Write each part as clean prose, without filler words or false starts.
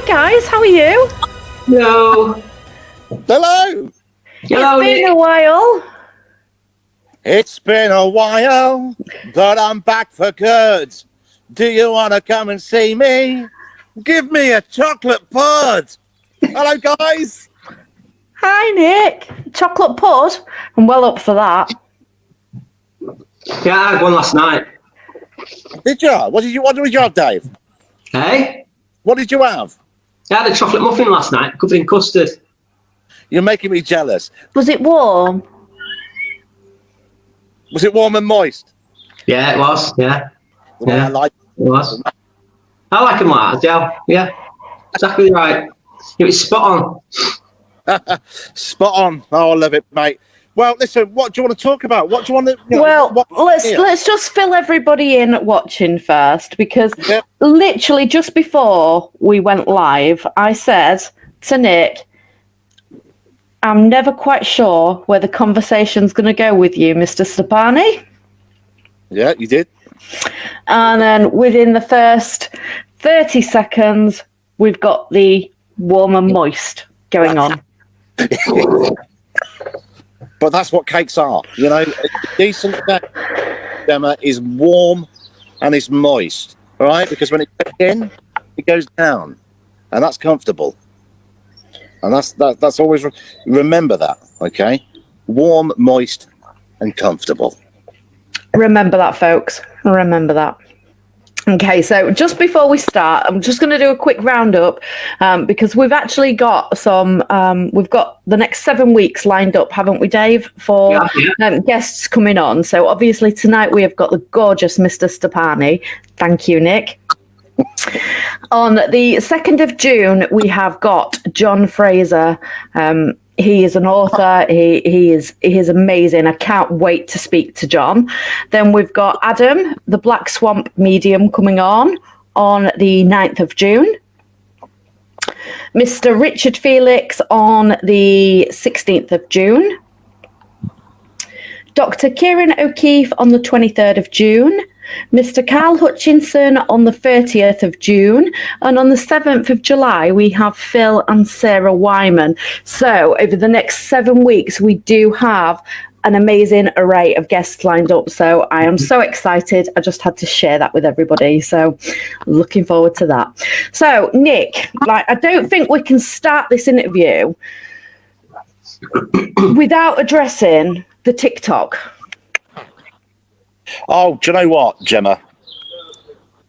guys, how are you? Hello. Hello. Hello, It's been Nick. a while. It's been a while, but I'm back for good. Do you want to come and see me? Give me a chocolate pud. Hello, guys. Hi, Nick. Chocolate pud. I'm well up for that. Yeah, I had one last night. Did you? What did you have, Dave? Hey? What did you have? I had a chocolate muffin last night, covered in custard. You're making me jealous. Was it warm? Was it warm and moist? Yeah, it was. Yeah. The way I like It was. I like them like that, Joe. Yeah. Exactly right. It was spot on. Spot on. Oh, I love it, mate. Well, listen, what do you want to talk about? What do you want to... Well, let's just fill everybody in watching first, because literally just before we went live, I said to Nick, I'm never quite sure where the conversation's going to go with you, Mr. Stoppani. Yeah, you did. And then within the first 30 seconds, we've got the warm and moist going on. But that's what cakes are, you know. A decent cake, Gemma, is warm and it's moist, all right? Because when it goes in, it goes down, and that's comfortable. And that's always remember that, okay? Warm, moist, and comfortable. Remember that, folks. Remember that. Okay, so just before we start, I'm just going to do a quick roundup because we've actually got we've got the next 7 weeks lined up, haven't we, Dave, for guests coming on. So obviously tonight we have got the gorgeous Mr. Stoppani. Thank you, Nick. On the 2nd of June, we have got John Fraser. He is an author. He is amazing. I can't wait to speak to John. Then we've got Adam, the Black Swamp medium, coming on the 9th of June. Mr. Richard Felix on the 16th of June. Dr. Kieran O'Keefe on the 23rd of June. Mr. Carl Hutchinson on the 30th of June, and on the 7th of July we have Phil and Sarah Wyman. So over the next 7 weeks we do have an amazing array of guests lined up, so I am so excited. I just had to share that with everybody, so looking forward to that. So Nick, I don't think we can start this interview without addressing the TikTok. Oh, do you know what, Gemma?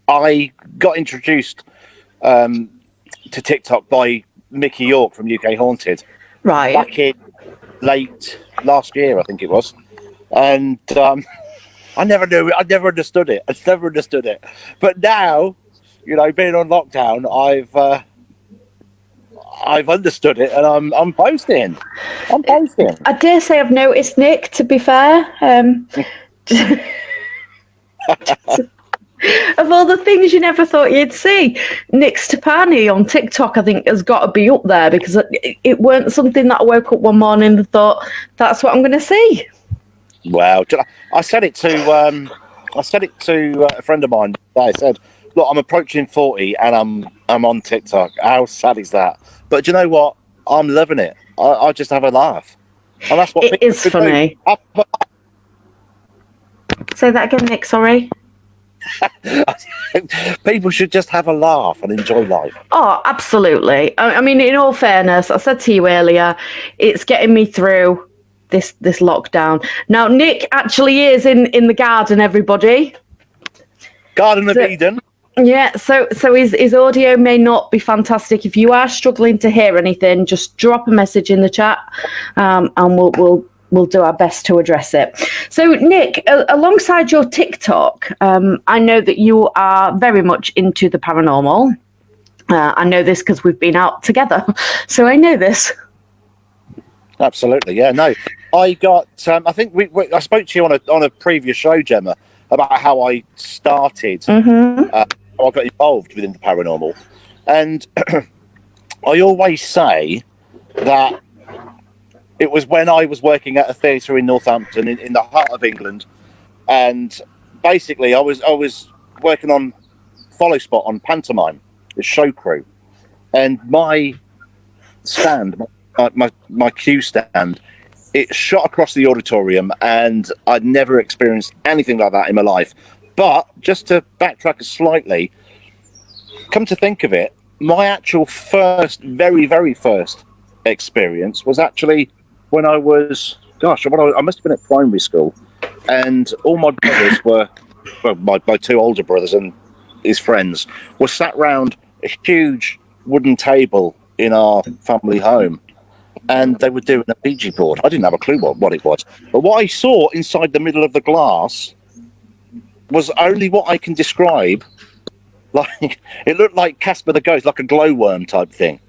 I got introduced to TikTok by Mickey York from UK Haunted. Right. Back in late last year, I think it was. And I never knew it. I never understood it. But now, you know, being on lockdown, I've understood it, and I'm posting. I dare say I've noticed, Nick, to be fair. Of all the things you never thought you'd see, Nick Stoppani on TikTok, I think, has got to be up there, because it weren't something that I woke up one morning and thought, that's what I'm going to see. Wow. I said it to a friend of mine. I said, look, I'm approaching 40 and I'm on TikTok. How sad is that? But do you know what? I'm loving it. I just have a laugh. And that's what it is funny. Say that again, Nick, sorry. People should just have a laugh and enjoy life. Oh, absolutely. I mean, in all fairness, I said to you earlier, it's getting me through this lockdown. Now, Nick actually is in the garden, everybody. Garden of Eden. Yeah, so his audio may not be fantastic. If you are struggling to hear anything, just drop a message in the chat, and we'll do our best to address it. So, Nick, alongside your TikTok, I know that you are very much into the paranormal. I know this because we've been out together, so I know this. Absolutely, yeah. No, I got. I think I spoke to you on a previous show, Gemma, about how I started. How I got involved within the paranormal, and I always say that it was when I was working at a theatre in Northampton, in the heart of England, and basically I was working on follow spot on pantomime, the show crew, and my stand, my cue stand, it shot across the auditorium, and I'd never experienced anything like that in my life. But just to backtrack slightly, come to think of it, my actual very, very first experience was actually when I was, I must have been at primary school, and all my brothers were, well, my two older brothers and his friends were sat round a huge wooden table in our family home, and they were doing a Ouija board. I didn't have a clue what it was, but what I saw inside the middle of the glass was only what I can describe. Like, it looked like Casper the Ghost, like a glowworm type thing.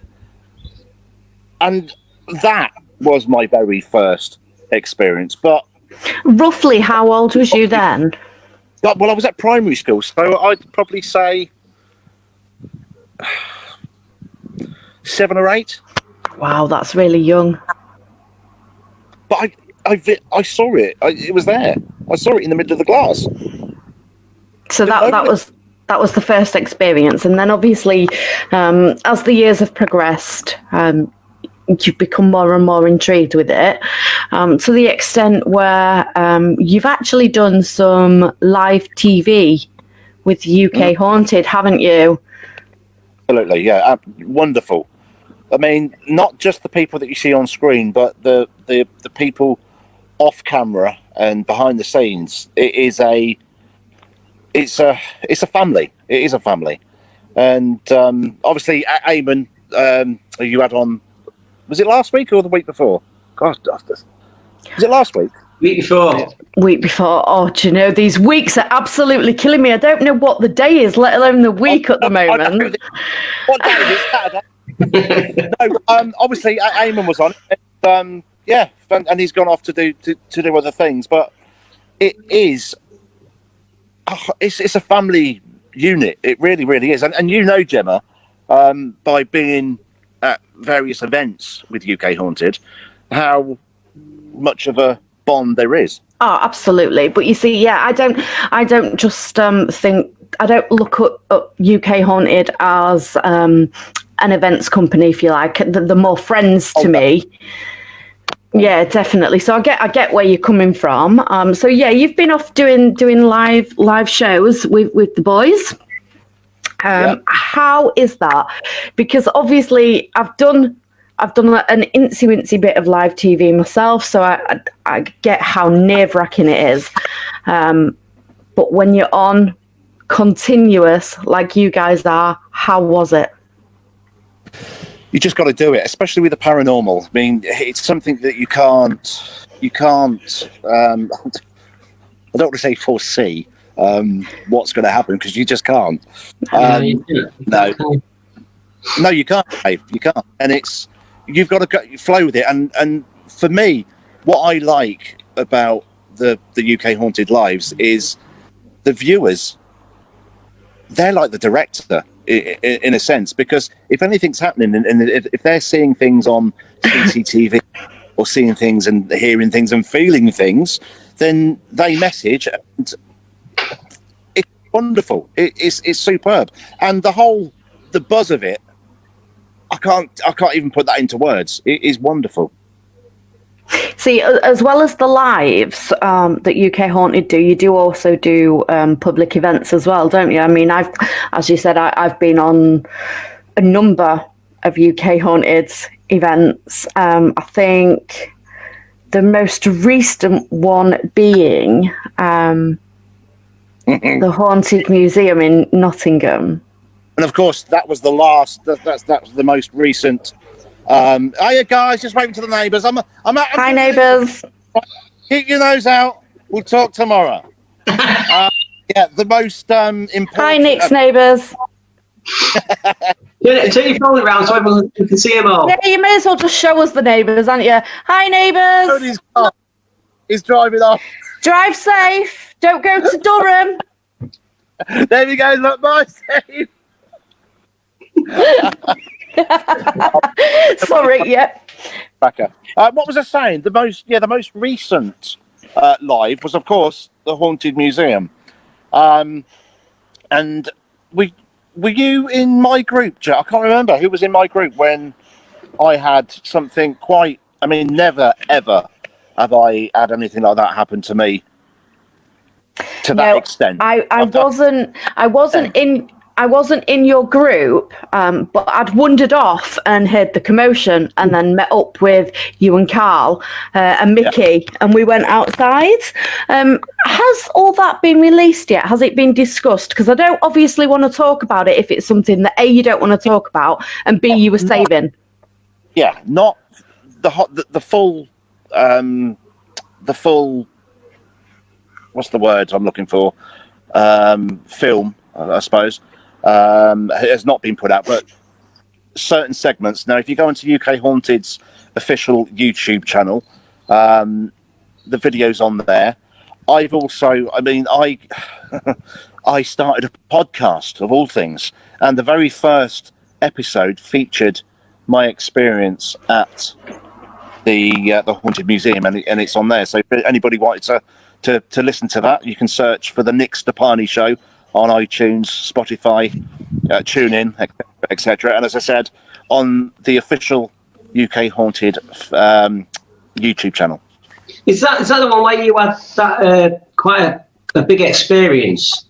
And that was my very first experience. But roughly, how old was you then? Well, I was at primary school, so I'd probably say 7 or 8. Wow, that's really young. But I saw it. It was there. I saw it in the middle of the glass. So that was the first experience, and then obviously, as the years have progressed, you've become more and more intrigued with it, to the extent where you've actually done some live TV with UK Haunted, haven't you? Absolutely, yeah, wonderful. I mean, not just the people that you see on screen, but the people off camera and behind the scenes. It's a family. It is a family, and obviously, Eamon, you had on. Was it last week or the week before? Gosh, was it last week? Week before. Week before. Oh, do you know, these weeks are absolutely killing me. I don't know what the day is, let alone the week at the moment. What day is it? Saturday? No, obviously Eamon was on it, and, and he's gone off to do other things. But it is, it's a family unit. It really, really is. And you know, Gemma, by being at various events with UK Haunted, how much of a bond there is. Oh, absolutely. But you see, yeah, I don't just think, I don't look at UK Haunted as an events company, if you like. They're more friends to me. Yeah, definitely. So I get where you're coming from. So yeah, you've been off doing live shows with the boys. How is that? Because obviously I've done an incy bit of live TV myself, so I get how nerve-wracking it is. But when you're on continuous like you guys are, how was it? You just got to do it, especially with the paranormal. I mean, it's something that you can't. I don't want to say foresee what's going to happen, because you just can't. No, you can't, Dave. You can't, and you've got to flow with it. And for me, what I like about the UK Haunted Lives is the viewers. They're like the director in a sense, because if anything's happening and if they're seeing things on CCTV or seeing things and hearing things and feeling things, then they message, and it's wonderful. It's superb, and the buzz of it, I can't even put that into words. It is wonderful. See, as well as the lives that UK Haunted do, you do also do public events as well, don't you? I mean, as you said, I've been on a number of UK Haunted events. I think the most recent one being the Haunted Museum in Nottingham. And of course, that was the last. That was the most recent. Hiya guys, just waiting to the neighbours. I'm Hi neighbours. Keep your nose out. We'll talk tomorrow. The most important. Hi Nick's neighbours. Turn your phone around so everyone can see them all. Yeah, you may as well just show us the neighbours, aren't you? Hi neighbours. He's driving off. Drive safe. Don't go to Durham. There we go. Look, bye, Steve. Sorry, yeah. What was I saying? The most recent live was, of course, the Haunted Museum, and we were you in my group, Jack? I can't remember who was in my group when I had something quite. I mean, never ever have I had anything like that happen to me to that extent. I wasn't in your group, but I'd wandered off and heard the commotion, and then met up with you and Carl and Mickey, and we went outside. Has all that been released yet? Has it been discussed? Because I don't obviously want to talk about it if it's something that A, you don't want to talk about, and B, you were saving. Yeah, not the full. The full. What's the word I'm looking for? Film, I suppose. Has not been put out, but certain segments. Now, if you go into UK Haunted's official YouTube channel, the video's on there. I've also, I started a podcast of all things, and the very first episode featured my experience at the Haunted Museum, and it's on there. So if anybody wanted to listen to that, you can search for the Nick Stoppani Show on iTunes, Spotify, TuneIn, etc. And as I said, on the official UK Haunted YouTube channel. Is that the one where you had that quite a big experience?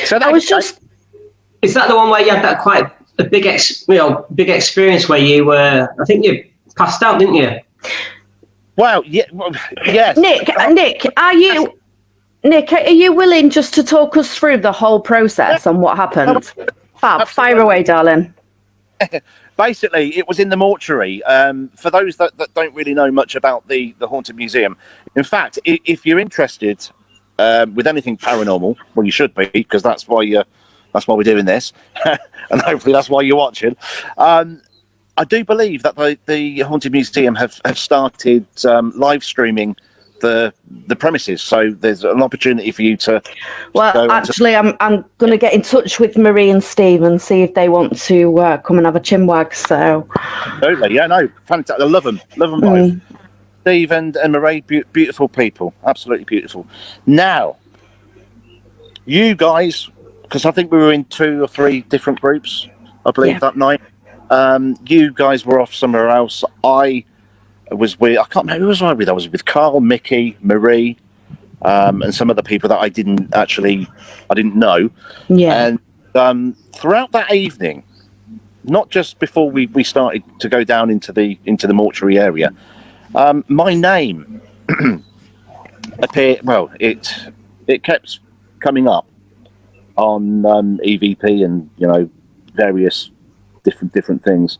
So that Is that the one where you had that quite a big experience where you were? I think you passed out, didn't you? Wow. Yeah. Yes. Nick, are you willing just to talk us through the whole process and what happened? Fab, fire away, darling. Basically, it was in the mortuary. For those that don't really know much about the Haunted Museum, in fact, if you're interested with anything paranormal, well, you should be, because that's why we're doing this, and hopefully that's why you're watching. I do believe that the Haunted Museum have started live streaming the premises, so there's an opportunity for you to. Well, actually, I'm going to get in touch with Marie and Steve and see if they want to come and have a chinwag. So. Totally, yeah, no, fantastic. I love them both. Steve and Marie, beautiful people, absolutely beautiful. Now, you guys, because I think we were in 2 or 3 different groups, I believe that night. You guys were off somewhere else. I was with, I can't remember who was I with. I was with Carl, Mickey, Marie, and some other people that I didn't know. Yeah. And throughout that evening, not just before we started to go down into the mortuary area, my name appeared. Well, it kept coming up on EVP and various different things.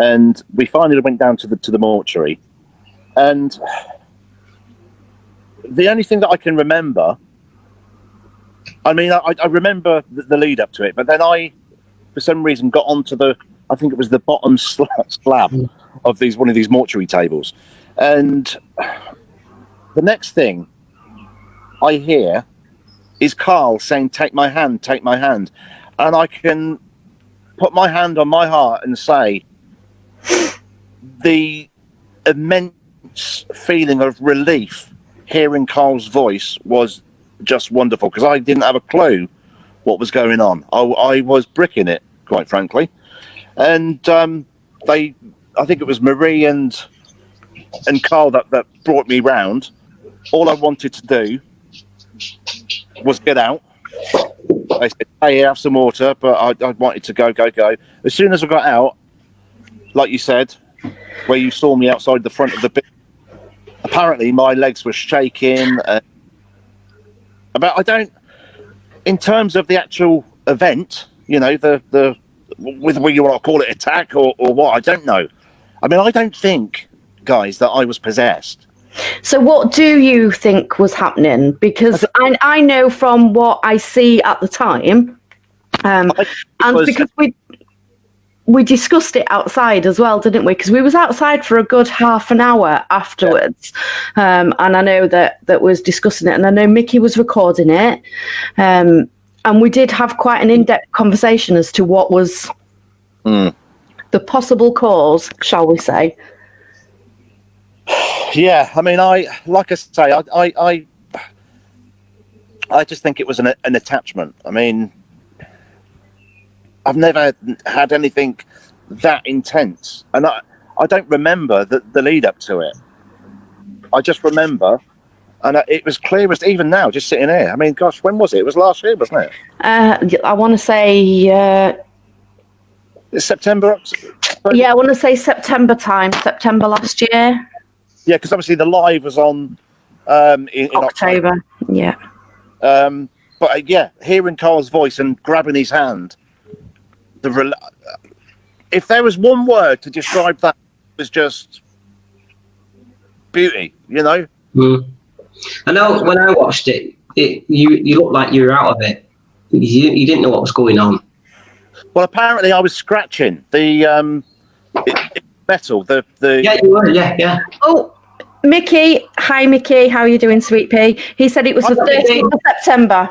And we finally went down to the mortuary, and the only thing that I can remember, I remember the lead up to it, but then I, for some reason, got onto I think it was the bottom slab of one of these mortuary tables, and the next thing I hear is Carl saying, "Take my hand, take my hand," and I can put my hand on my heart and say, the immense feeling of relief hearing Carl's voice was just wonderful, because I didn't have a clue what was going on. I was bricking it, quite frankly. And I think it was Marie and Carl that brought me round. All I wanted to do was get out. They said, "Hey, have some water," but I wanted to go. As soon as I got out, like you said, where you saw me outside the front of the building, apparently my legs were shaking. In terms of the actual event, the whether you want to call it attack or what, I don't know. I mean, I don't think, guys, that I was possessed. So what do you think was happening? Because I know from what I see at the time, and because we discussed it outside as well, didn't we? Because we was outside for a good half an hour afterwards, and I know that was discussing it, and I know Mickey was recording it, and we did have quite an in-depth conversation as to what was the possible cause, shall we say. Yeah, I mean, I just think it was an attachment. I mean, I've never had anything that intense, and I don't remember the lead up to it. I just remember, and it was clear as even now, just sitting here. I mean, gosh, when was it? It was last year, wasn't it? I want to say. It's September. Yeah, I want to say September last year. Yeah, because obviously the live was on in October. Yeah. But yeah, hearing Carl's voice and grabbing his hand, if there was one word to describe that, it was just beauty. You know. I know when I watched it, you looked like you were out of it. You didn't know what was going on. Well, apparently I was scratching the metal. The Yeah, you were. Yeah. Oh, Mickey. Hi, Mickey. How are you doing, Sweet Pea? He said it was the 13th of September.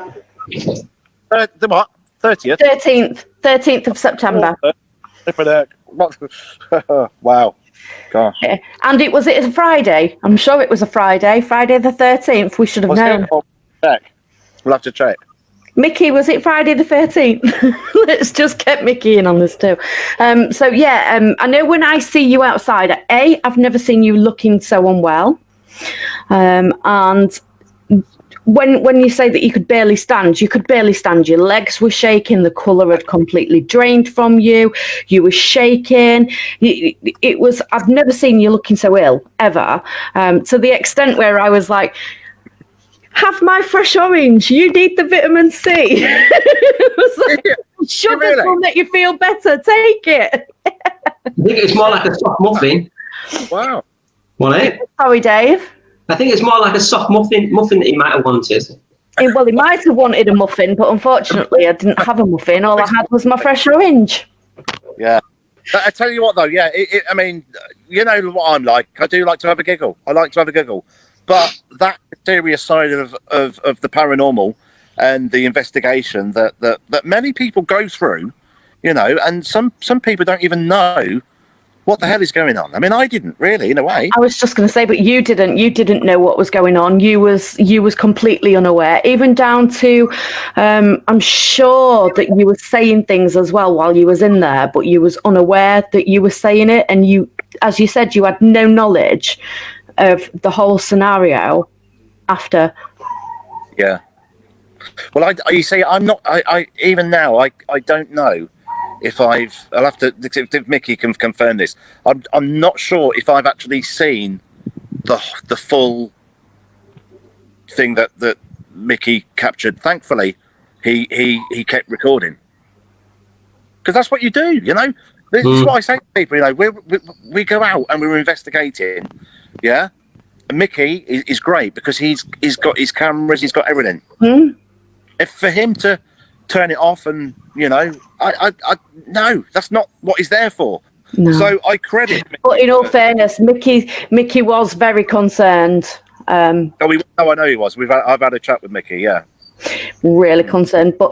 The what? 30th? 13th of September. Wow. Gosh. Yeah. And it was a Friday. I'm sure it was a Friday. Friday the 13th. We should have known. Check. We'll have to check. Mickey, was it Friday the 13th? Let's just get Mickey in on this too. So yeah, I know when I see you outside, I've never seen you looking so unwell. And when you say that you could barely stand, your legs were shaking, the colour had completely drained from you, you were shaking. I've never seen you looking so ill, ever. To the extent where I was like, have my fresh orange. You need the vitamin C. Sugar will make you feel better. Take it. I think it's more like a soft muffin. Wow. Wasn't it? Sorry, Dave. I think it's more like a soft muffin that he might have wanted. Well, he might have wanted a muffin, but unfortunately, I didn't have a muffin. All I had was my fresh orange. Yeah. But I tell you what, though. Yeah. I mean, you know what I'm like. I do like to have a giggle. But that serious side of the paranormal and the investigation that many people go through, you know, and some people don't even know what the hell is going on. I mean, I didn't really, in a way. I was just going to say, but you didn't know what was going on. You was completely unaware, even down to, I'm sure that you were saying things as well while you was in there, but you was unaware that you were saying it, and you, as you said, you had no knowledge of the whole scenario after. Yeah. Well, you see, I'm not. I even now, I don't know if I'll have to. If Mickey can confirm this. I'm not sure if I've actually seen the full thing that Mickey captured. Thankfully, he kept recording, because that's what you do. You know, this is what I say to people. You know, we go out and we're investigating. Yeah, and Mickey is great because he's got his cameras, he's got everything. If for him to turn it off, and you know, I no, that's not what he's there for. No. So I credit Mickey. But in all fairness, Mickey was very concerned. I know he was. I've had a chat with Mickey. Yeah. Really concerned. But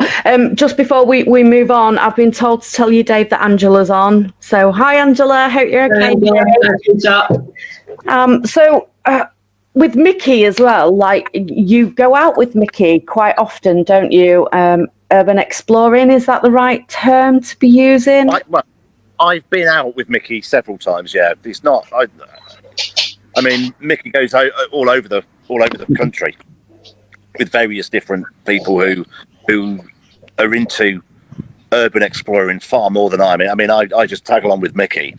just before we move on, I've been told to tell you, Dave, that Angela's on. So hi, Angela. Hope you're okay. So with Mickey as well, like, you go out with Mickey quite often, don't you? Urban exploring, is that the right term to be using? I've been out with Mickey several times. Yeah, it's not. I mean, Mickey goes out all over the country with various different people who are into urban exploring far more than I am. I mean, I just tag along with Mickey,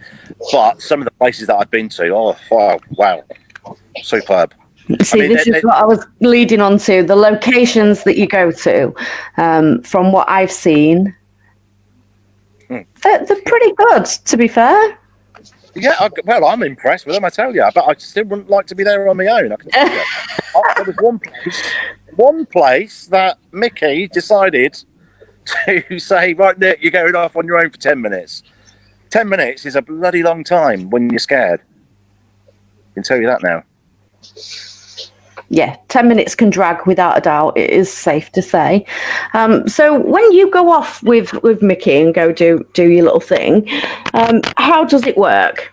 but some of the places that I've been to, wow, superb. See, this is what I was leading on to. The locations that you go to, from what I've seen, they're pretty good, to be fair. Yeah, I'm impressed with them, I tell you. But I still wouldn't like to be there on my own. I can tell you. There was one place that Mickey decided to say, right, Nick, you're going off on your own for 10 minutes. 10 minutes is a bloody long time when you're scared. I can tell you that now. Yeah, 10 minutes can drag without a doubt. It is safe to say. So when you go off with Mickey and go do your little thing, how does it work?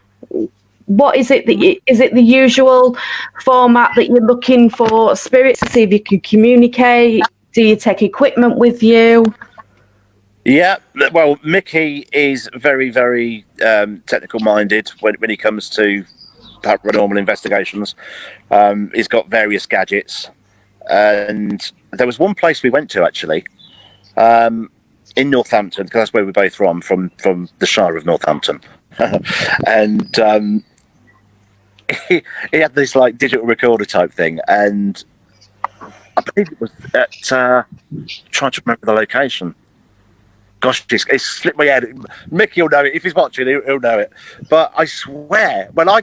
What is it is it the usual format that you're looking for spirits to see if you can communicate? Do you take equipment with you? Yeah, well, Mickey is very, very technical minded when he comes to paranormal investigations. He's got various gadgets, and there was one place we went to actually in Northampton, because that's where we're both from the Shire of Northampton, and he had this like digital recorder type thing, and I believe it was at trying to remember the location. Gosh, it's slipped my head. Mickey will know it if he's watching. He'll know it. But I swear, well, I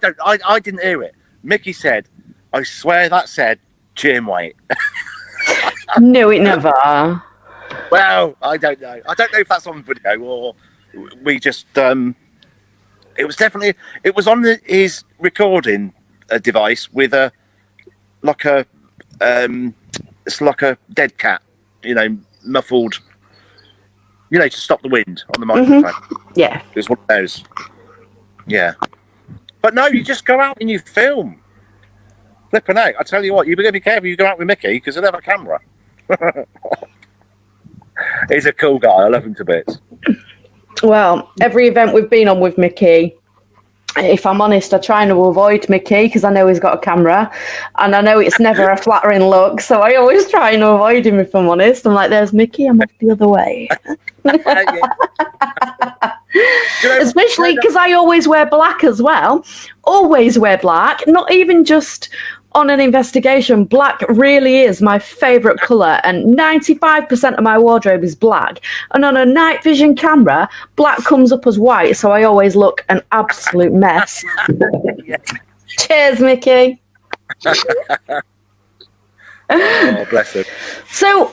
didn't hear it. Mickey said, "I swear that said Jim White." No, it never. Well, I don't know. I don't know if that's on video or we just. It was definitely. It was on his recording device with it's like a dead cat, muffled. To stop the wind on the microphone. Mm-hmm. Yeah. It was one of those. Yeah. But no, you just go out and you film. Flipping out. I tell you what, you better be careful you go out with Mickey, because he'll have a camera. He's a cool guy. I love him to bits. Well, every event we've been on with Mickey, if I'm honest, I try to avoid Mickey because I know he's got a camera and I know it's never a flattering look. So I always try and avoid him if I'm honest. I'm like, there's Mickey, I'm off the other way. Especially because I always wear black as well. Always wear black, not even just on an investigation. Black really is my favourite colour, and 95% of my wardrobe is black. And on a night vision camera, black comes up as white, so I always look an absolute mess. Cheers, Mickey. Oh, bless him. So,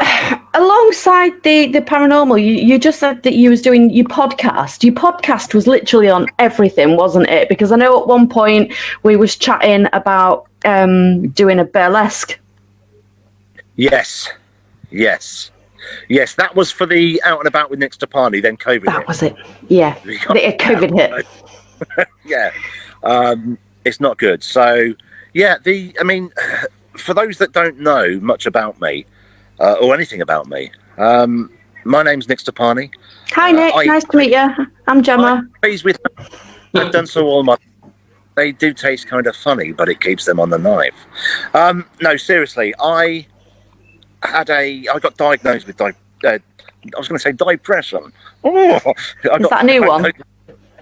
alongside the paranormal, you just said that you was doing your podcast. Your podcast was literally on everything, wasn't it? Because I know at one point we was chatting about doing a burlesque. Yes. That was for the Out and About with Nick Stoppani. Then COVID. That was it. Yeah, the COVID hit. Yeah, it's not good. So, yeah, for those that don't know much about me or anything about me, my name's Nick Stoppani. Hi, Nick. Nice to meet you. I'm Gemma. I've done so all my. They do taste kind of funny, but it keeps them on the knife. No, seriously, I got diagnosed with depression. Is that a new one?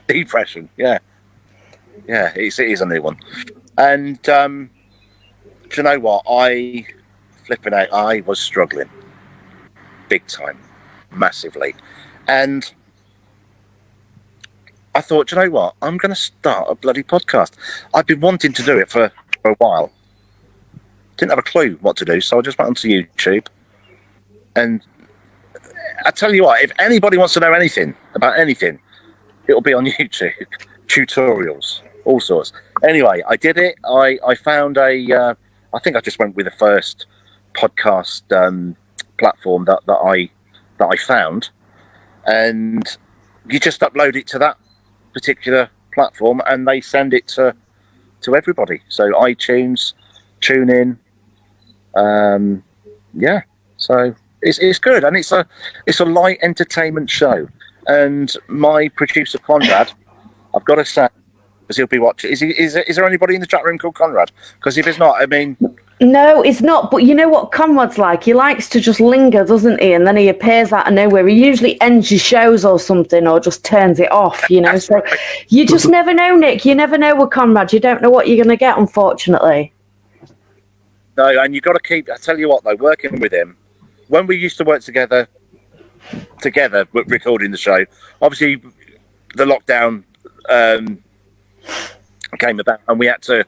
Depression, yeah, it is a new one. And do you know what? I was struggling big time, massively, and I thought, you know what? I'm going to start a bloody podcast. I've been wanting to do it for a while. Didn't have a clue what to do, so I just went onto YouTube. And I tell you what, if anybody wants to know anything about anything, it'll be on YouTube. Tutorials, all sorts. Anyway, I did it. I found I think I just went with the first podcast platform that I found, and you just upload it to that particular platform and they send it to everybody. So iTunes, TuneIn, so it's good, and it's a light entertainment show. And my producer Conrad, I've got to say, because he'll be watching. Is there anybody in the chat room called Conrad? Because if it's not, no, it's not. But you know what Conrad's like? He likes to just linger, doesn't he? And then he appears out of nowhere. He usually ends your shows or something, or just turns it off, So you just never know, Nick. You never know with Conrad. You don't know what you're going to get, unfortunately. No, and you've got to keep. I tell you what, though, working with him, when we used to work together, recording the show. Obviously, the lockdown came about, and we had to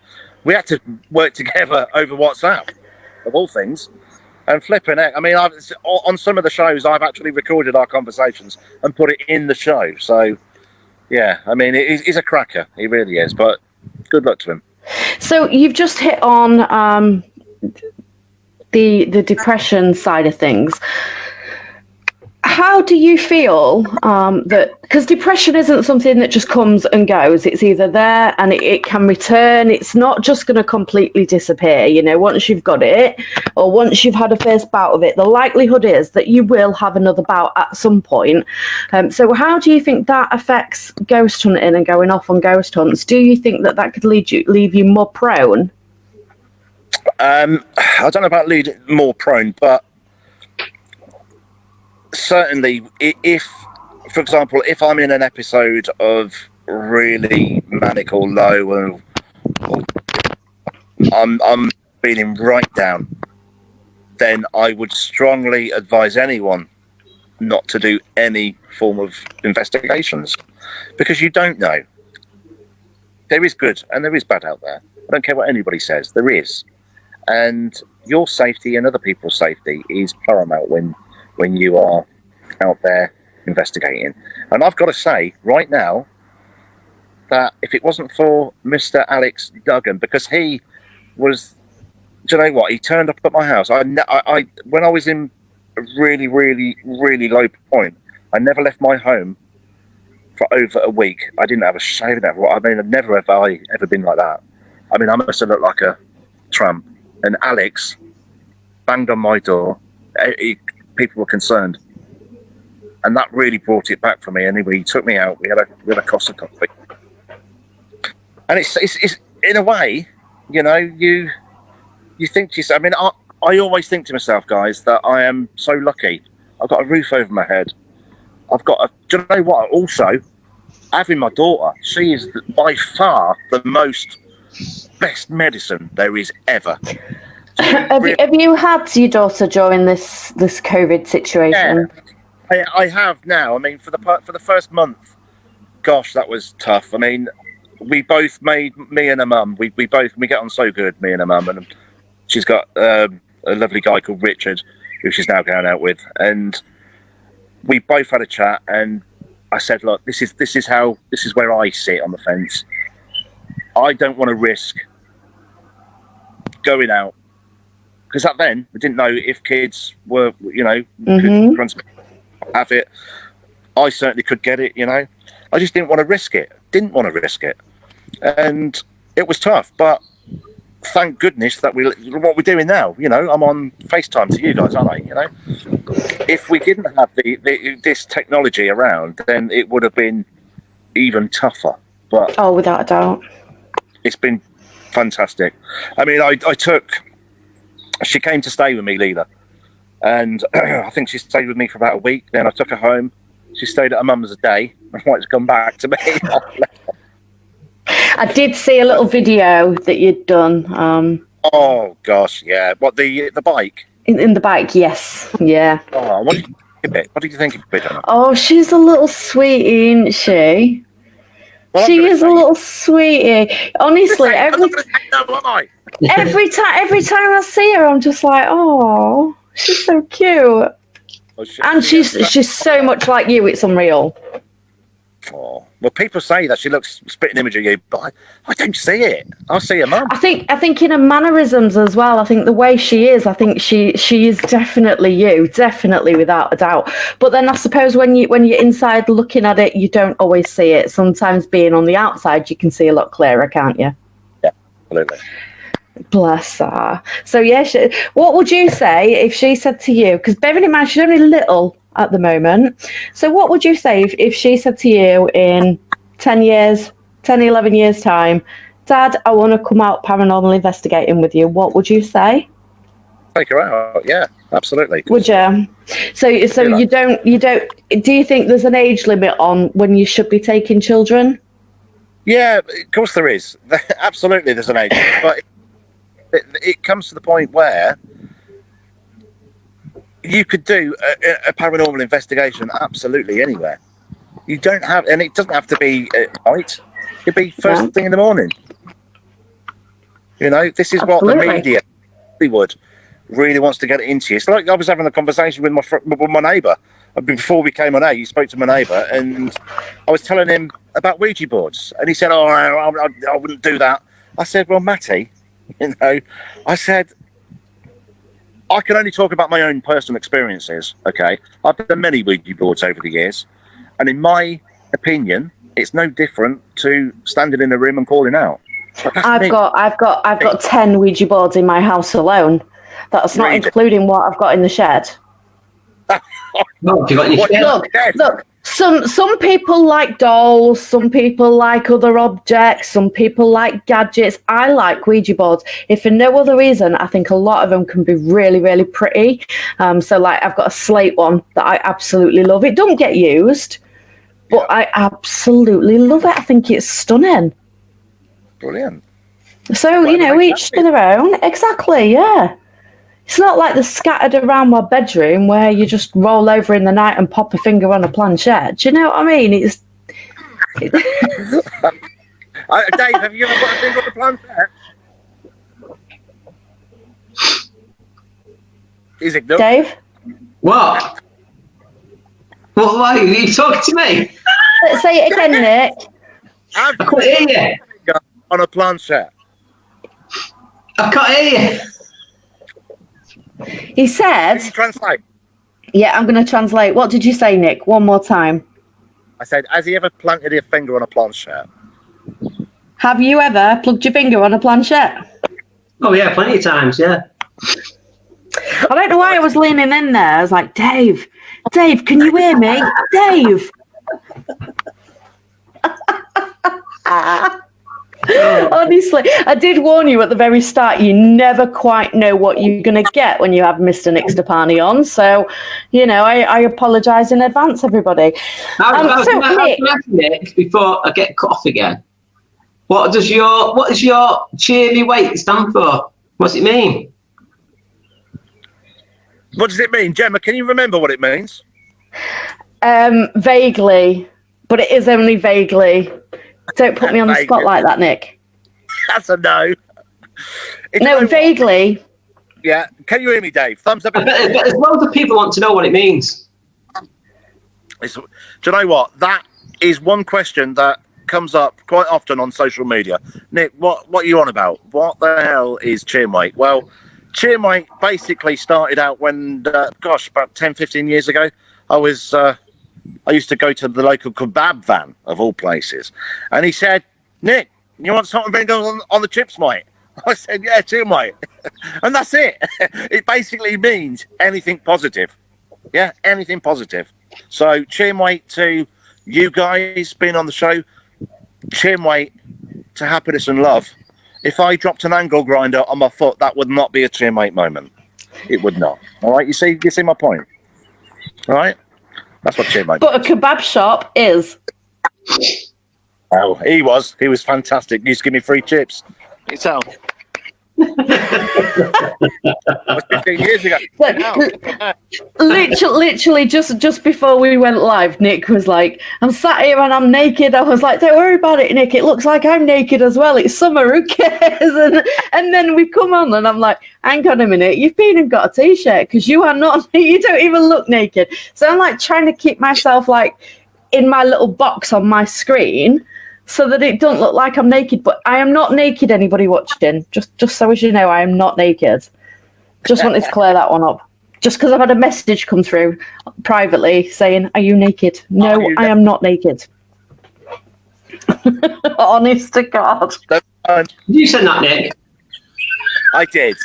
work together over WhatsApp, of all things. And flipping it, on some of the shows, I've actually recorded our conversations and put it in the show. So, yeah, he's a cracker. He really is. But good luck to him. So you've just hit on the depression side of things. how do you feel that, because depression isn't something that just comes and goes, it's either there and it can return, it's not just going to completely disappear, you know, once you've got it or once you've had a first bout of it, the likelihood is that you will have another bout at some point. So how do you think that affects ghost hunting and going off on ghost hunts? Do you think that could leave you more prone? I don't know about leading more prone, but certainly, if, for example, if I'm in an episode of really manic or low, or I'm feeling right down, then I would strongly advise anyone not to do any form of investigations, because you don't know. There is good and there is bad out there. I don't care what anybody says. There is, and your safety and other people's safety is paramount when you are out there investigating. And I've got to say right now that if it wasn't for Mr. Alex Duggan, because he was, do you know what, he turned up at my house. I when I was in a really, really, really low point, I never left my home for over a week. I didn't have a shave. I mean, never have I ever been like that. I mean, I must have looked like a tramp. And Alex banged on my door. People were concerned, and that really brought it back for me. Anyway, he took me out. We had a cup of coffee, and it's in a way, you know, you think to yourself. I mean, I always think to myself, guys, that I am so lucky. I've got a roof over my head. I've got do you know what? Also, having my daughter, she is by far the best medicine there is ever. Have you had your daughter during this COVID situation? Yeah, I have now. I mean, for the first month, gosh, that was tough. I mean, we both made, me and her mum, we get on so good, me and her mum, and she's got a lovely guy called Richard, who she's now going out with, and we both had a chat, and I said, look, this is where I sit on the fence. I don't want to risk going out, because then we didn't know if kids were, you know, could have it. I certainly could get it, you know. I just didn't want to risk it. And it was tough, but thank goodness that what we're doing now, you know, I'm on FaceTime to you guys, aren't I, you know. If we didn't have this technology around, then it would have been even tougher. But oh, without a doubt. It's been fantastic. I mean, she came to stay with me, Leela, and I think she stayed with me for about a week. Then I took her home. She stayed at her mum's a day. I wanted to come back to me. I did see a little video that you'd done. Oh gosh, yeah. What, the bike? In the bike, yes, yeah. Oh, what did you think of it? Oh, she's a little sweetie, isn't she? Well, she is a little sweetie. Honestly, every time I see her, I'm just like, oh, she's so cute. And she's so much like you, it's unreal. Oh, well, people say that she looks spitting image of you, but I don't see it. I see her mum. I think in her mannerisms as well. I think the way she is, I think she is definitely you, definitely without a doubt. But then I suppose when you're inside looking at it, you don't always see it. Sometimes being on the outside, you can see a lot clearer, can't you? Yeah, absolutely. Bless her. So yeah, what would you say if she said to you? Because bearing in mind she's only little at the moment. So what would you say if she said to you in 10 years, 10, 11 years time, Dad, I want to come out paranormal investigating with you? What would you say? Take her out. Yeah, absolutely. Would you? So you don't, do you think there's an age limit on when you should be taking children? Yeah, of course there is. Absolutely there's an age limit, but it comes to the point where you could do a paranormal investigation absolutely anywhere. You don't have, and it doesn't have to be at night. It could be first thing in the morning. You know, this is what the media, Hollywood, really wants to get into you. It's like I was having a conversation with my neighbour before we came on air. You spoke to my neighbour, and I was telling him about Ouija boards, and he said, "Oh, I wouldn't do that." I said, "Well, Matty, you know," I said, I can only talk about my own personal experiences. Okay, I've done many Ouija boards over the years, and in my opinion, it's no different to standing in a room and calling out. I've got 10 Ouija boards in my house alone. That's not including what I've got in the shed. No, have you got any shed? Look. Some people like dolls, some people like other objects, some people like gadgets. I like Ouija boards. If for no other reason, I think a lot of them can be really, really pretty. So like I've got a slate one that I absolutely love. It don't get used, but I absolutely love it. I think it's stunning. Brilliant. So, each to their own. Exactly, yeah. It's not like they're scattered around my bedroom where you just roll over in the night and pop a finger on a planchette. Do you know what I mean? It's. Dave, have you ever put a finger on a planchette? Is it done? Dave? What? Why are you talking to me? Let's say it again, Nick. I've I can't hear you. On a planchette. I can't hear you. He said... Can you translate? Yeah, I'm going to translate. What did you say, Nick? One more time. I said, has he ever planted a finger on a planchette? Have you ever plugged your finger on a planchette? Oh, yeah, plenty of times, yeah. I don't know why I was leaning in there. I was like, Dave, can you hear me? Dave! Honestly, I did warn you at the very start, you never quite know what you're going to get when you have Mr. Nick Stoppani on. So, I apologise in advance, everybody. Nick, before I get cut off again, what does your cheer me wait stand for? What's it mean? What does it mean? Gemma, can you remember what it means? Vaguely, but it is only vaguely. Don't put me on the spot like that, Nick. That's a no. No, vaguely. Yeah. Can you hear me, Dave? Thumbs up. I bet there's loads of people want to know what it means. Do you know what? That is one question that comes up quite often on social media. Nick, what are you on about? What the hell is Cheermate? Well, Cheermate basically started out when, about 10, 15 years ago, I used to go to the local kebab van, of all places. And he said, Nick, you want something being done on the chips, mate? I said, yeah, too, mate. And that's it. It basically means anything positive. Yeah, anything positive. So, cheermate to you guys being on the show. Cheermate to happiness and love. If I dropped an angle grinder on my foot, that would not be a cheermate moment. It would not. All right, you see my point? All right? That's what cheermate. But a kebab shop is. Oh, he was fantastic. He used to give me free chips. You tell. That was 15 years ago. Literally, just before we went live, Nick was like, I'm sat here and I'm naked. I was like, don't worry about it, Nick. It looks like I'm naked as well. It's summer, who cares? And then we come on and I'm like, hang on a minute, you've been and got a t-shirt because you don't even look naked. So I'm like trying to keep myself like in my little box on my screen so that it don't look like I'm naked, but I am not naked, anybody watching. Just so as you know, I am not naked. Just wanted to clear that one up. Just because I've had a message come through privately saying, are you naked? No, I am not naked. Honest to God. You said that, Nick. I did.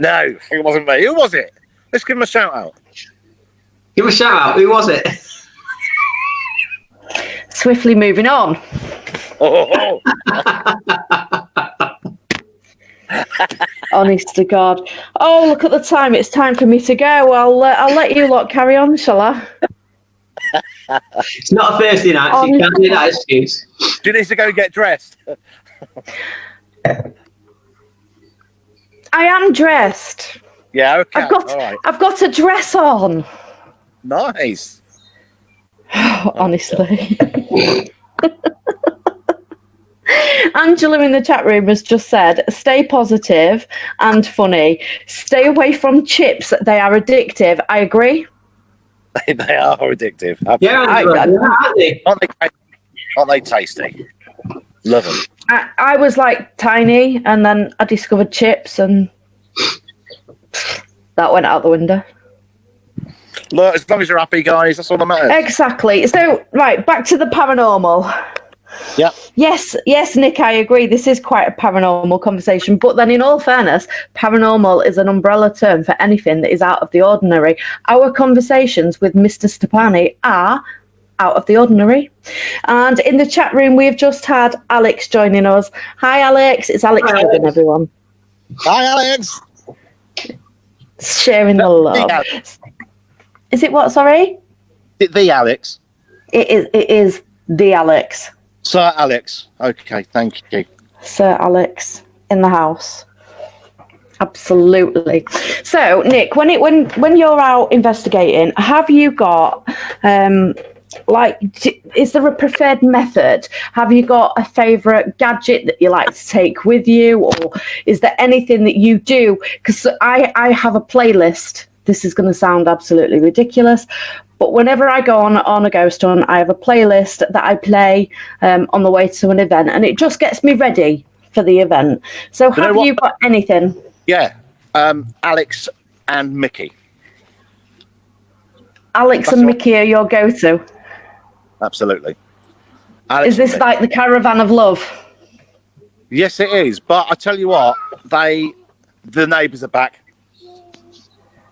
No, it wasn't me. Who was it? Let's give him a shout out. Give a shout out. Who was it? Swiftly moving on. Oh. Honest to God. Oh, look at the time. It's time for me to go. I'll let you lot carry on, shall I? It's not a Thursday night, so you can't do that excuse. Do you need to go get dressed? I am dressed. Yeah, okay. I've got a dress on. Nice. Honestly. Angela in the chat room has just said, stay positive and funny. Stay away from chips. They are addictive. I agree. They are addictive. Yeah, aren't they tasty? Love them. I was like tiny and then I discovered chips and that went out the window. Look, as long as you're happy, guys, that's all that matters. Exactly. So, right, back to the paranormal. Yeah. Yes, Nick, I agree. This is quite a paranormal conversation. But then, in all fairness, paranormal is an umbrella term for anything that is out of the ordinary. Our conversations with Mr. Stoppani are out of the ordinary. And in the chat room, we've just had Alex joining us. Hi, Alex. It's Alex Hogan, everyone. Hi, Alex. Sharing the love. Is it what, sorry? The Alex. It is the Alex. Sir Alex. Okay, thank you. Sir Alex in the house. Absolutely. So, Nick, when you're out investigating, have you got is there a preferred method? Have you got a favourite gadget that you like to take with you, or is there anything that you do? Because I have a playlist. This is going to sound absolutely ridiculous, but whenever I go on a ghost hunt, I have a playlist that I play on the way to an event, and it just gets me ready for the event. So have you got anything? Yeah, Alex and Mickey. Alex and Mickey are your go-to? Absolutely. Alex is this like the caravan of love? Yes, it is. But I tell you what, the neighbours are back.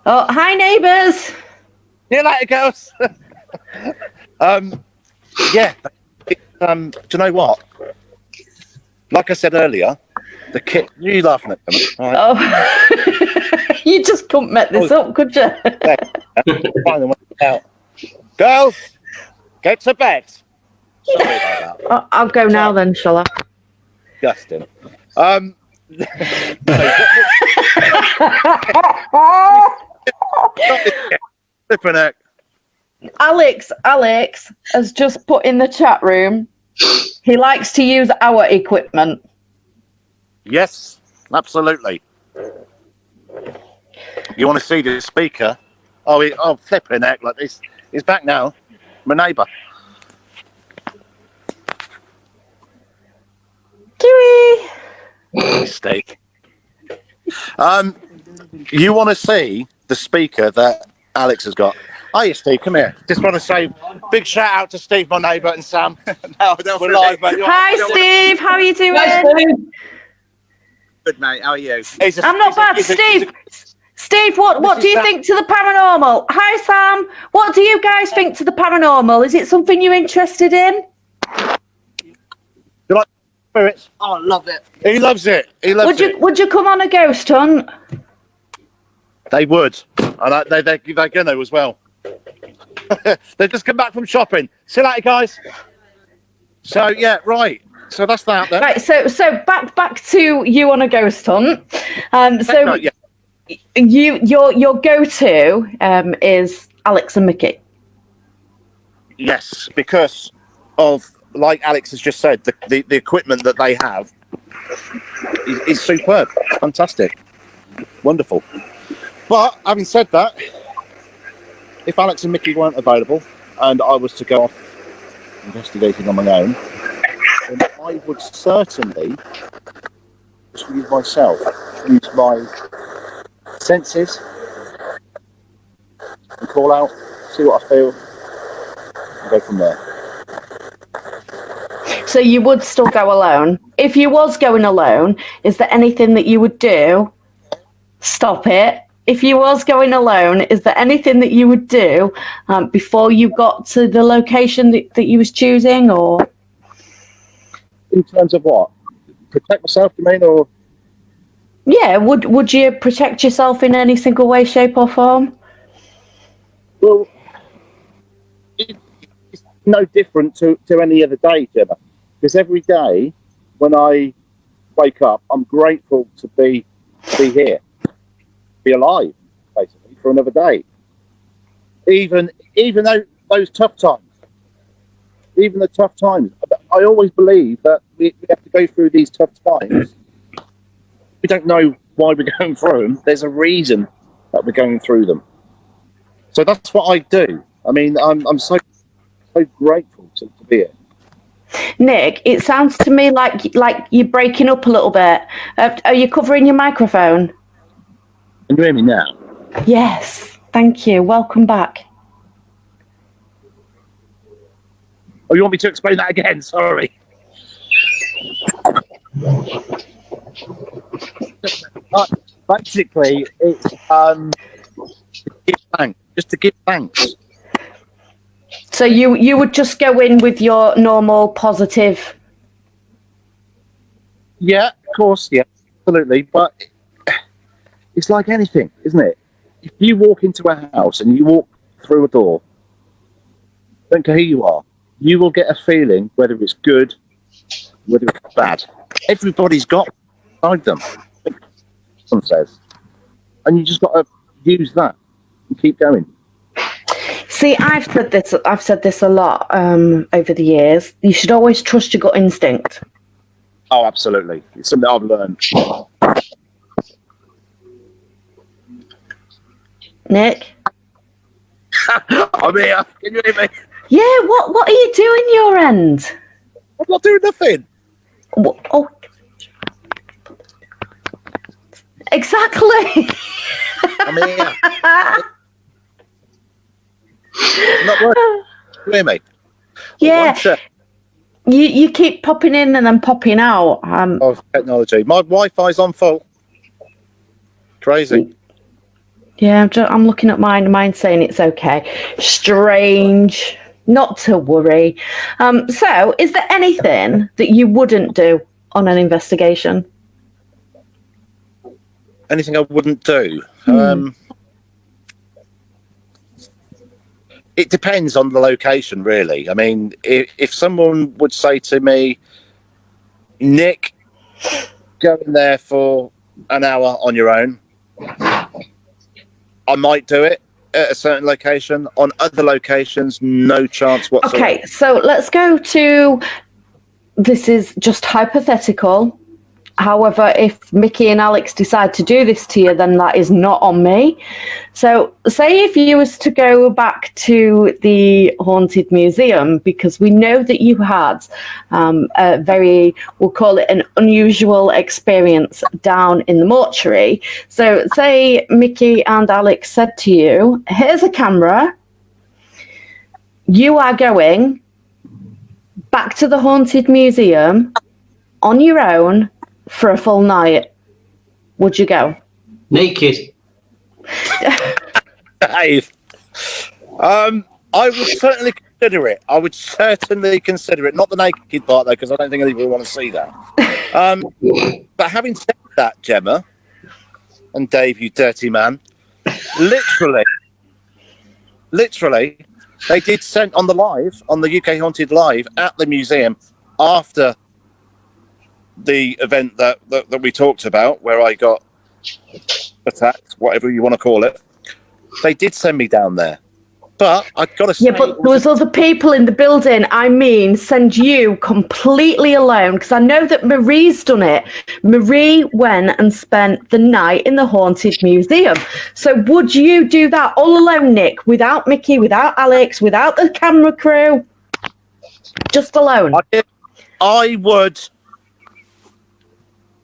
Oh, hi, neighbours. See you later, girls. Yeah. Do you know what? Like I said earlier, the kid. You laughing at them? Right? Oh, you just couldn't make this up, could you? Out. Girls, get to bed. Sorry about that. I'll go now then, shall I? Justin. Alex has just put in the chat room. He likes to use our equipment. Yes, absolutely. You want to see the speaker? Oh, flipping heck, like this. He's back now. My neighbour. Kiwi. Mistake. You want to see the speaker that Alex has got? Hiya, Steve. Come here. Just want to say big shout out to Steve, my neighbour, and Sam. We're live, mate. Hi, Steve. How are you doing? Hi, Steve. Good, mate. How are you? I'm not bad, Steve. Steve, what do you think to the paranormal? Hi, Sam. What do you guys think to the paranormal? Is it something you're interested in? You like spirits? Oh, I love it. He loves it. He loves it. Would you come on a ghost hunt? They would. And they're going to as well. They've just come back from shopping. See you later, guys. So, yeah, right. So that's that then. Right, so back to you on a ghost hunt. Your go-to is Alex and Mickey. Yes, because of, like Alex has just said, the equipment that they have is superb, fantastic, wonderful. But having said that, if Alex and Mickey weren't available and I was to go off investigating on my own, then I would certainly use myself, use my senses, and call out, see what I feel, and go from there. So you would still go alone. If you was going alone, is there anything that you would do? Stop it. If you was going alone, is there anything that you would do before you got to the location that you was choosing, or? In terms of what? Protect myself, you mean, or? Yeah, would you protect yourself in any single way, shape or form? Well, it's no different to any other day, Gemma. Because every day when I wake up, I'm grateful to be here, be alive, basically, for another day. Even though those tough times, even the tough times, I always believe that we have to go through these tough times. We don't know why we're going through them. There's a reason that we're going through them. So that's what I do. I mean, I'm so grateful to be here. Nick, it sounds to me like you're breaking up a little bit. Are you covering your microphone? Can you hear me now? Yes, thank you. Welcome back. Oh, you want me to explain that again? Sorry. Basically, it's just to give thanks. So you would just go in with your normal positive. Yeah, of course, yeah, absolutely. But it's like anything, isn't it? If you walk into a house and you walk through a door, don't care who you are, you will get a feeling whether it's good, whether it's bad. Everybody's got inside them, someone says. And you just got to use that and keep going. See, I've said this a lot over the years. You should always trust your gut instinct. Oh, absolutely. It's something I've learned. Nick? I'm here. Can you hear me? Yeah, what are you doing your end? I'm not doing nothing. Oh. Exactly. I'm here. Not working. Can you hear me? Yeah. You keep popping in and then popping out. Technology. My Wi-Fi's on full. Crazy. Yeah, I'm looking at mine. Mine's saying it's okay. Strange. Not to worry. So, is there anything that you wouldn't do on an investigation? Anything I wouldn't do? It depends on the location, really. I mean, if someone would say to me, Nick, go in there for an hour on your own, I might do it at a certain location. On other locations, no chance whatsoever. Okay, so let's go to, this is just hypothetical. However, if Mickey and Alex decide to do this to you, then that is not on me. So say if you was to go back to the Haunted Museum, because we know that you had a very, we'll call it an unusual experience down in the mortuary. So say Mickey and Alex said to you, here's a camera. You are going back to the Haunted Museum on your own for a full night. Would you go? Naked. Dave. I would certainly consider it. I would certainly consider it. Not the naked part, though, because I don't think anybody would want to see that. But having said that, Gemma and Dave, you dirty man, literally, they did send on the UK Haunted Live at the museum after the event that we talked about, where I got attacked, whatever you want to call it. They did send me down there, but I've got to say, yeah, but there was other people in the building. I mean, send you completely alone, because I know that Marie's done it. Marie went and spent the night in the Haunted Museum. So would you do that all alone, Nick, without Mickey, without Alex, without the camera crew, just alone? I would.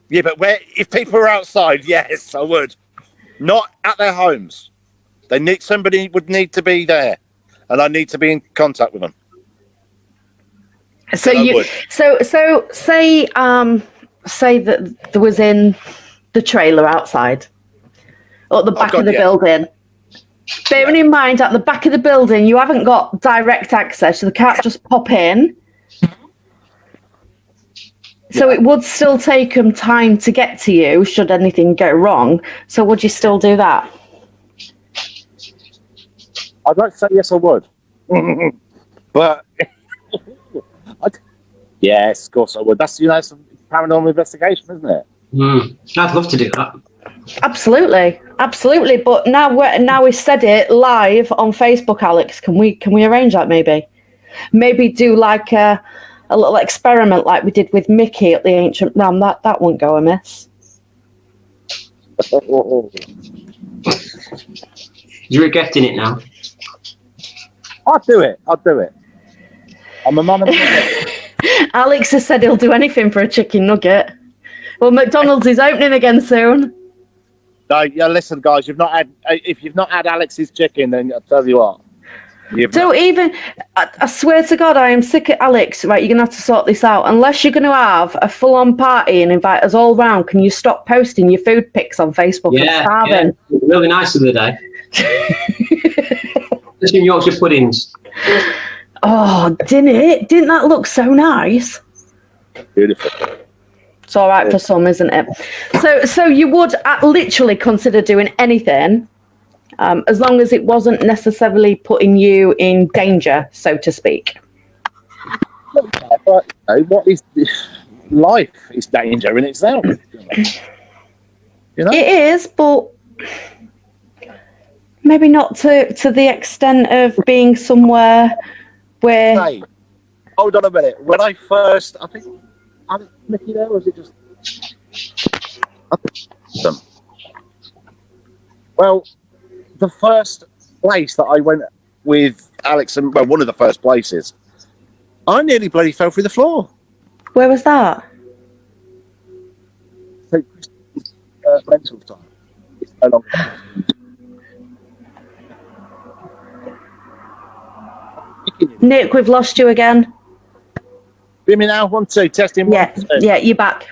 Yeah, but if people are outside, yes, I would. Not at their homes. Somebody would need to be there, and I need to be in contact with them. So say that there was in the trailer outside, or at the back of the building. Bearing in mind, at the back of the building, you haven't got direct access, so they can't just pop in. So it would still take them time to get to you should anything go wrong. So would you still do that? I'd like to say yes, I would. But yes, of course I would. That's it's a paranormal investigation, isn't it? I'd love to do that. Absolutely. But now we've said it live on Facebook, Alex. Can we arrange that maybe? Maybe do like a little experiment like we did with Mickey at the Ancient Ram. That won't go amiss. You're regretting it now. I'll do it. I'm a man of the Alex has said he'll do anything for a chicken nugget. Well, McDonald's is opening again soon. Yeah, listen, guys. If you've not had Alex's chicken, then I'll tell you what. So even, I swear to God, I am sick of Alex. Right, you're going to have to sort this out. Unless you're going to have a full-on party and invite us all round, can you stop posting your food pics on Facebook? I'm starving. Yeah. Really nice the other day. Just in Yorkshire puddings. Oh, didn't it? Didn't that look so nice? Beautiful. It's all right for some, isn't it? So you would literally consider doing anything, as long as it wasn't necessarily putting you in danger, so to speak. But what is life? Is danger in itself. You know? It is, but maybe not to the extent of being somewhere where. Hey, hold on a minute. When I first, I think Mickey there, or was it just? Well, the first place that I went with Alex, and one of the first places, I nearly bloody fell through the floor. Where was that? Rental time. It's no longer. Nick, we've lost you again. Hear me now? 1, 2, testing. Yeah, 1, 2. yeah, you're back.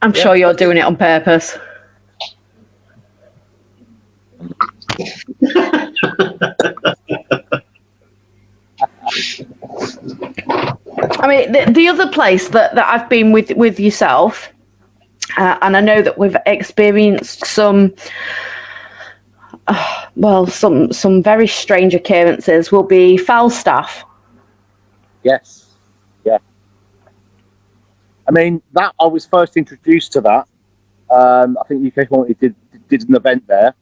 I'm sure you're doing it on purpose. I mean, the other place that I've been with yourself, and I know that we've experienced some very strange occurrences, will be Falstaff. Yes. Yeah. I mean, that I was first introduced to that. I think UK Haunted did an event there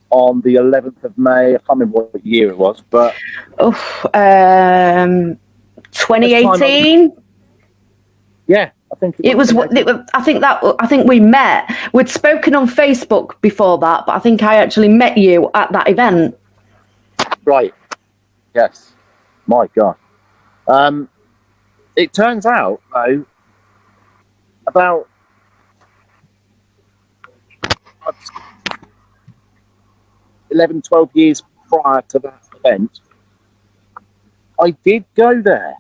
on the 11th of May. I can't remember what year it was, but 2018. Yeah, I think it was. I think we met. We'd spoken on Facebook before that, but I think I actually met you at that event. Right. Yes. My God. It turns out, though, about 11, 12 years prior to that event, I did go there.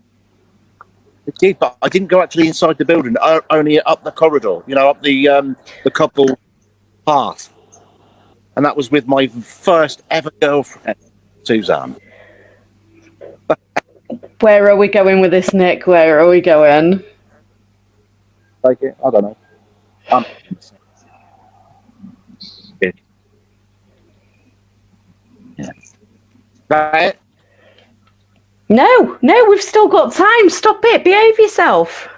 I did, but I didn't go actually inside the building, only up the corridor, up the couple path. And that was with my first ever girlfriend, Suzanne. Where are we going with this, Nick? Where are we going? Like it? I don't know. Yeah. Right. No, we've still got time. Stop it. Behave yourself.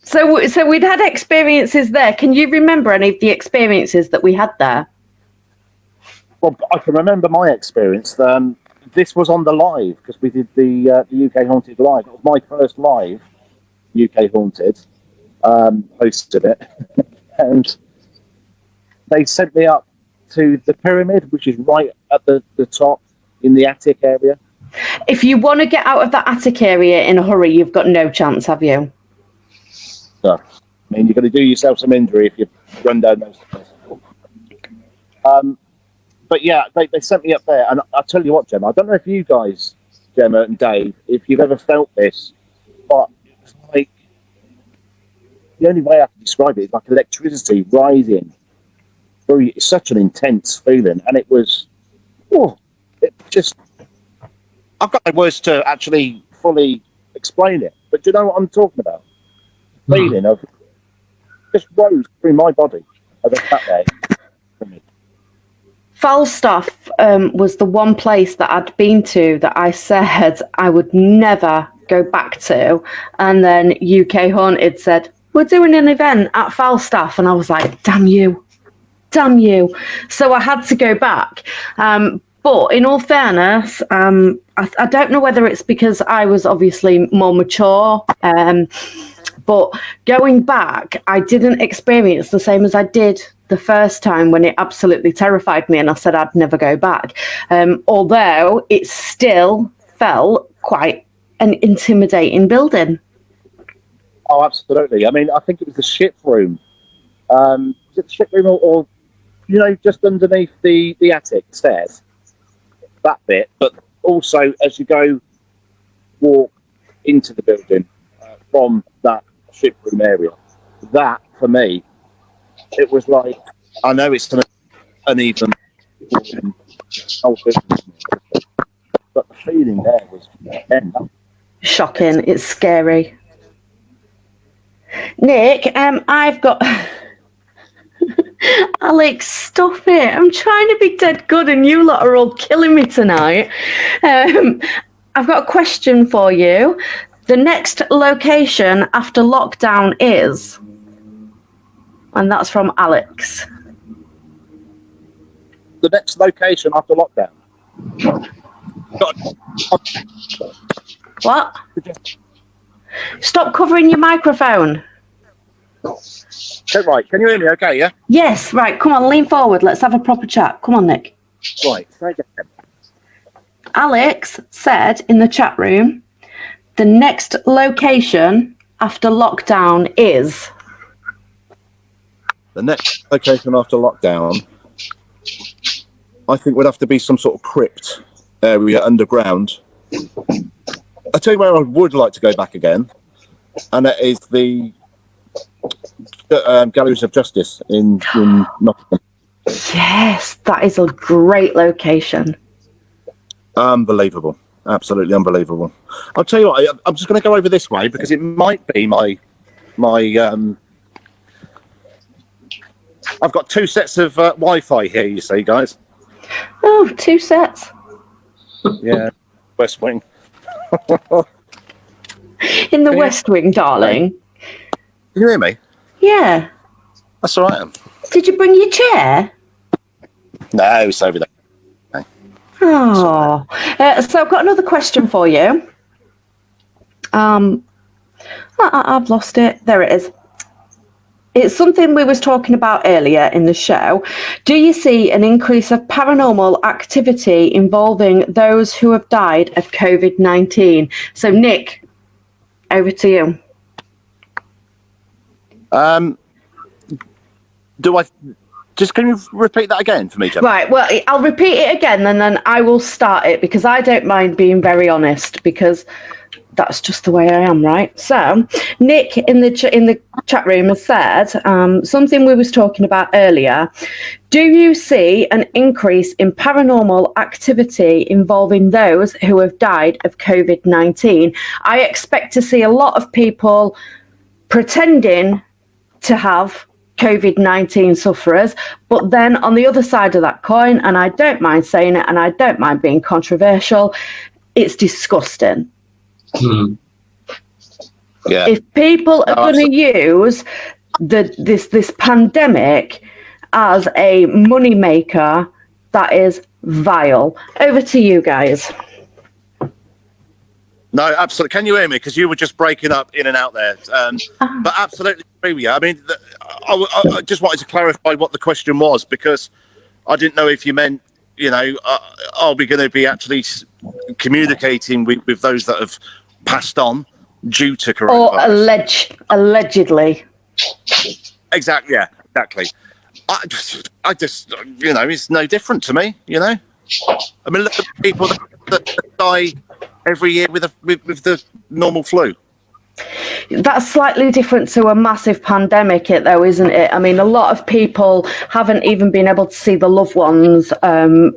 So we'd had experiences there. Can you remember any of the experiences that we had there? Well, I can remember my experience. This was on the live because we did the UK Haunted live. It was my first live UK Haunted. Hosted it, and they sent me up to the pyramid, which is right at the top in the attic area. If you want to get out of that attic area in a hurry, you've got no chance, have you? No. I mean, you're going to do yourself some injury if you run down those stairs. But yeah, they sent me up there, and I'll tell you what, Gemma, I don't know if you guys, Gemma and Dave, if you've ever felt this, but it's like, the only way I can describe it is like electricity rising through. It's such an intense feeling, and it was, it just, I've got no words to actually fully explain it, but do you know what I'm talking about? The feeling of just rose through my body as I sat there. Falstaff was the one place that I'd been to that I said I would never go back to, and then UK Haunted said, we're doing an event at Falstaff, and I was like, damn you. So I had to go back. But in all fairness, I don't know whether it's because I was obviously more mature, but going back, I didn't experience the same as I did the first time when it absolutely terrified me and I said I'd never go back. Although it still felt quite an intimidating building. Oh, absolutely. I mean, I think it was the ship room Is it the sick room or just underneath the attic stairs? That bit, but also as you walk into the building from that ship room area, that for me, it was like, I know it's an uneven, but the feeling there was shocking. It's scary. Nick, I've got Alex, stop it. I'm trying to be dead good and you lot are all killing me tonight. I've got a question for you. The next location after lockdown is, and that's from Alex. The next location after lockdown. What? Stop covering your microphone. Right, can you hear me okay, yeah? Yes, right, come on, lean forward. Let's have a proper chat. Come on, Nick. Right, say again. Alex said in the chat room, the next location after lockdown is... The next location after lockdown, I think would have to be some sort of crypt area underground. I'll tell you where I would like to go back again, and that is the Galleries of Justice in Nottingham. Yes, that is a great location. Unbelievable. Absolutely unbelievable. I'll tell you what, I'm just going to go over this way because it might be my I've got 2 sets of Wi-Fi here, you see, guys. Oh, 2 sets. Yeah, West Wing. In the West Wing, darling. Can you hear me? Yeah. That's all right. Did you bring your chair? No, it's over there. Okay. Oh. So I've got another question for you. I've lost it. There it is. It's something we was talking about earlier in the show. Do you see an increase of paranormal activity involving those who have died of COVID-19? So, Nick, over to you. Can you repeat that again for me, Gemma? Right, well, I'll repeat it again and then I will start it because I don't mind being very honest because that's just the way I am, right? So, Nick in the chat room has said something we was talking about earlier. Do you see an increase in paranormal activity involving those who have died of COVID-19? I expect to see a lot of people pretending to have COVID-19 sufferers, but then on the other side of that coin, and I don't mind saying it and I don't mind being controversial, it's disgusting. Yeah. If people are going to use this pandemic as a money maker, that is vile. Over to you guys. No, absolutely. Can you hear me? Because you were just breaking up in and out there. But absolutely agree with you. I mean, I just wanted to clarify what the question was because I didn't know if you meant, are we going to be actually communicating with those that have passed on due to coronavirus? Or allegedly. Exactly. Yeah, exactly. I just, it's no different to me. I mean, look at the people that die every year with the normal flu. That's slightly different to a massive pandemic, though, isn't it? I mean, a lot of people haven't even been able to see the loved ones. I'm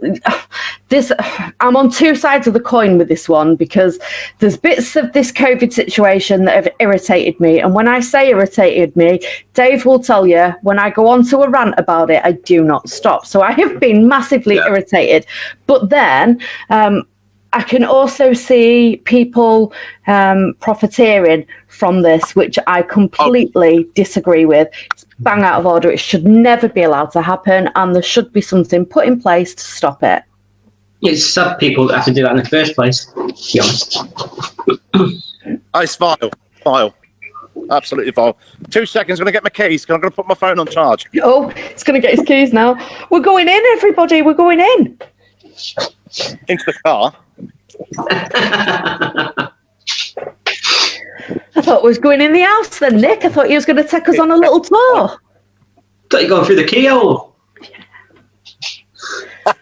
on 2 sides of the coin with this one because there's bits of this COVID situation that have irritated me. And when I say irritated me, Dave will tell you when I go on to a rant about it, I do not stop. So I have been massively irritated. But then I can also see people profiteering from this, which I completely disagree with. It's bang out of order. It should never be allowed to happen, and there should be something put in place to stop it. It's some people that have to do that in the first place, to be honest. It's vile. Absolutely vile. 2 seconds, I'm going to get my keys because I'm going to put my phone on charge. Oh, it's going to get his keys now. We're going in, everybody. We're going in. Into the car. I thought we was going in the house then, Nick. I thought you was going to take us on a little tour. Thought you going through the keyhole.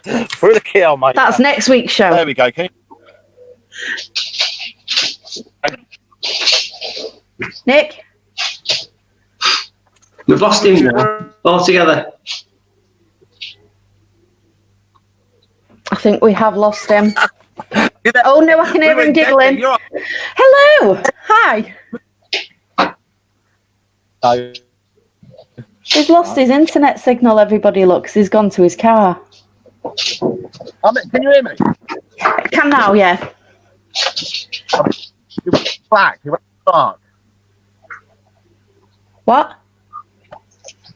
Through the keyhole, mate. That's next week's show. There we go. Can you... Nick? We've lost him altogether. I think we have lost him. Oh no, I can hear him giggling. You're... Hello! Hi! No. He's lost his internet signal, everybody looks. He's gone to his car. Can you hear me? I can now, yeah. You went black. You went dark. What?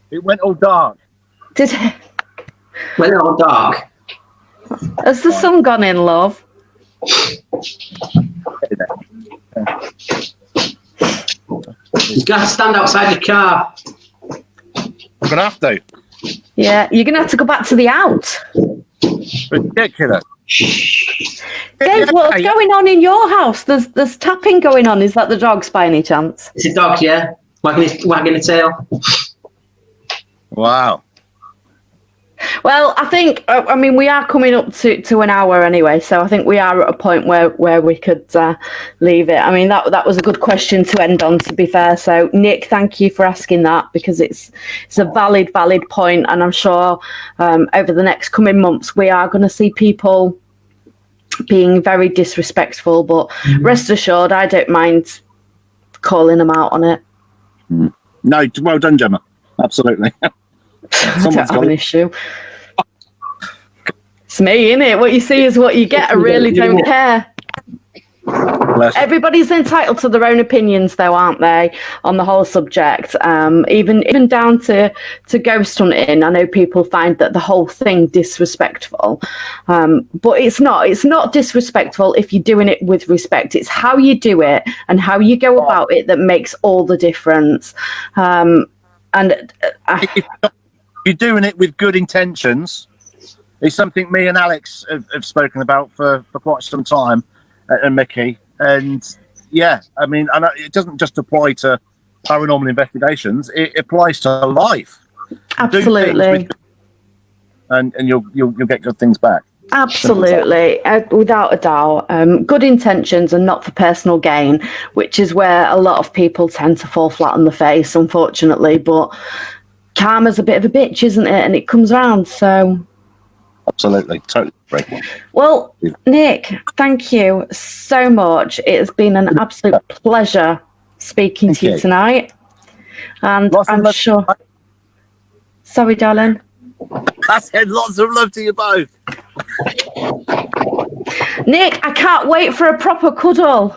It went all dark. Did it? Went all dark. Has the sun gone in, love? You've got to stand outside your car. We're gonna have to. Yeah, you're going to have to go back to the out. Ridiculous. Dave, what's going on in your house? There's tapping going on. Is that the dogs by any chance? It's a dog, yeah? Wagging a tail. Wow. Well, I think, I mean, we are coming up to an hour anyway, so I think we are at a point where we could leave it. I mean, that was a good question to end on, to be fair. So, Nick, thank you for asking that, because it's a valid point, and I'm sure over the next coming months we are going to see people being very disrespectful, but rest assured, I don't mind calling them out on it. No, well done, Gemma. Absolutely. I don't have an issue. It's me, innit? What you see is what you get. I really don't care. Everybody's entitled to their own opinions, though, aren't they, on the whole subject? Even down to ghost hunting. I know people find that the whole thing disrespectful, but it's not. It's not disrespectful if you're doing it with respect. It's how you do it and how you go about it that makes all the difference. If you're doing it with good intentions, it's something me and Alex have spoken about for quite some time, and Mickey. And yeah, I mean, it doesn't just apply to paranormal investigations; it applies to life. Absolutely. And you'll get good things back. Absolutely, without a doubt. Good intentions and not for personal gain, which is where a lot of people tend to fall flat on the face, unfortunately. But karma's a bit of a bitch, isn't it? And it comes around, so... Absolutely, totally agree. Well, Nick, thank you so much. It has been an absolute pleasure speaking to you tonight. And I'm sure... Sorry, darling. I said lots of love to you both. Nick, I can't wait for a proper cuddle.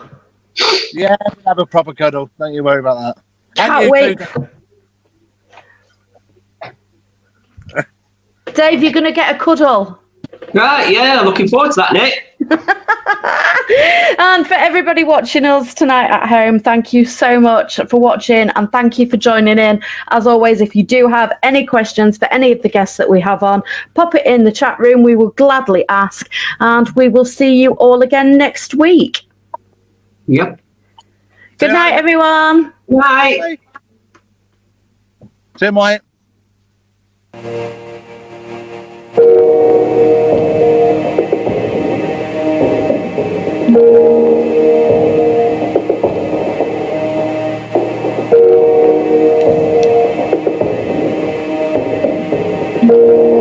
Yeah, we'll have a proper cuddle. Don't you worry about that. Can't wait. Dave, you're going to get a cuddle. Right, yeah, looking forward to that, Nick. And for everybody watching us tonight at home, thank you so much for watching, and thank you for joining in. As always, if you do have any questions for any of the guests that we have on, pop it in the chat room. We will gladly ask, and we will see you all again next week. Yep. Good night, everyone. Night. See you, mate. Thank you.